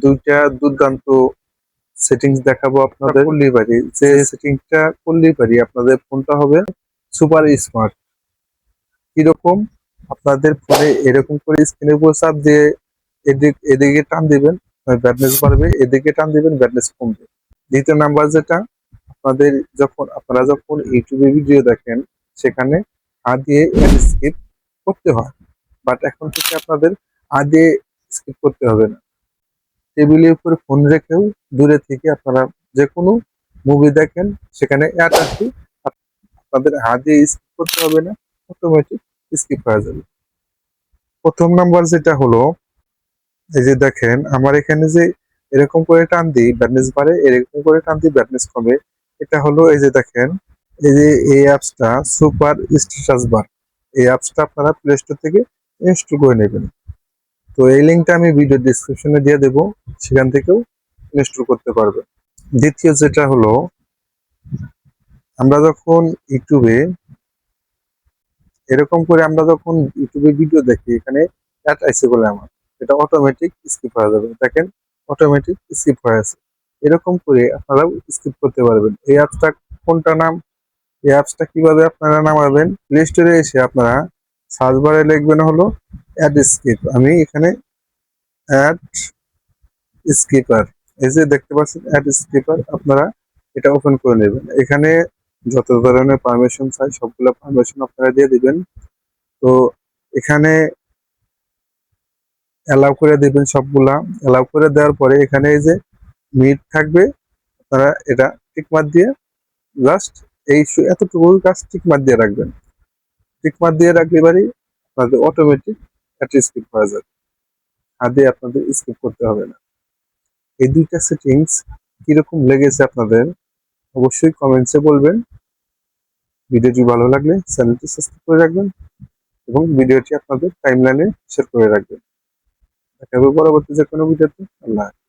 দুইটা দুর্দান্ত সেটিংস দেখাবো আপনাদের। করলেই পারি যে সেটিংসটা করলেই পারি আপনাদের ফোনটা হবে সুপার স্মার্ট। কিরকম? আপনাদের ফোনে এরকম করে স্ক্রিনের উপর চাপ দিয়ে এদিকে টান দিবেন, ব্রাইটনেস বাড়বে, এদিকে টান দিবেন, ব্রাইটনেস কমবে। দ্বিতীয় নাম্বার যেটা, আপনারা যখন ইউটিউবে ভিডিও দেখেন সেখানে হাত দিয়ে স্কিপ করতে হয়, বাট এখন থেকে আপনাদের হাত দিয়ে স্কিপ করতে হবে না। টেবিলের উপরে ফোন রেখেও দূরে থেকে আপনারা যে কোনো মুভি দেখেন, সেখানে অ্যাড আসবে, আপনাদের হাত দিয়ে স্কিপ করতে হবে না, অটোমেটিক স্কিপ হয়ে যাবে। প্রথম নাম্বার যেটা হলো, এই যে দেখেন আমার এখানে যে এরকম করে টান দিই ব্রাইটনেস বাড়ে, এরকম করে টান দিই ব্রাইটনেস কমে। এটা হলো, এই যে দেখেন, এই যে এই অ্যাপসটা সুপার স্ট্যাটাস বার। এই অ্যাপসটা আপনারা প্লে স্টোর থেকে ইনস্টল করে নেবেন। তো এই লিঙ্কটা আমি ভিডিও ডিসক্রিপশনে দিয়ে দেবো, সেখান থেকেও ইনস্টল করতে পারবেন। দ্বিতীয় যেটা হলো, আমরা যখন ইউটিউবে এরকম করে আমরা যখন ইউটিউবে ভিডিও দেখি, এখানে অ্যাড আইসে বলে আমার, এটা অটোমেটিক স্কিপ হয়ে যাবে। দেখেন অটোমেটিক স্কিপ হয়ে আছে। এরকম করে আপনারাও স্কিপ করতে পারবেন। এই অ্যাপসটা কোনটা নাম, এই অ্যাপসটা কিভাবে আপনারা নামাবেন, প্লে স্টোরে এসে আপনারা সার্চ বারে লিখবেন হলো অ্যাড স্কিপ। আমি এখানে অ্যাড স্কিপার, এই যে দেখতে পাচ্ছেন অ্যাড স্কিপার, আপনারা এটা ওপেন করে নেবেন। এখানে যত ধরনের পারমিশন চাই সবগুলো পারমিশন আপনারা দিয়ে দিবেন। তো এখানে অ্যালাউ করে দিবেন সবগুলা। অ্যালাউ করে দেওয়ার পরে এখানে এই যে মিট থাকবে, আপনারা এটা টিকমার্ক দিয়ে জাস্ট এতটুকু কাজ টিকমার্ক দিয়ে রাখবেন। টিকমার্ক দিয়ে রাখলে এবারই আপনাদের অটোমেটিক একটা স্কিপ হয়ে যাবে, হাত দিয়ে আপনাদের স্কিপ করতে হবে না। এই দুইটা সেটিংস কিরকম লেগেছে আপনাদের অবশ্যই কমেন্টসে বলবেন। ভিডিওটি ভালো লাগলে চ্যানেলটি সাবস্ক্রাইব করে রাখবেন এবং ভিডিওটি আপনাদের টাইমলাইনে শেয়ার করে রাখবেন। দেখা হবে পরবর্তী যে কোনো ভিডিওতে। আল্লাহ হাফেজ।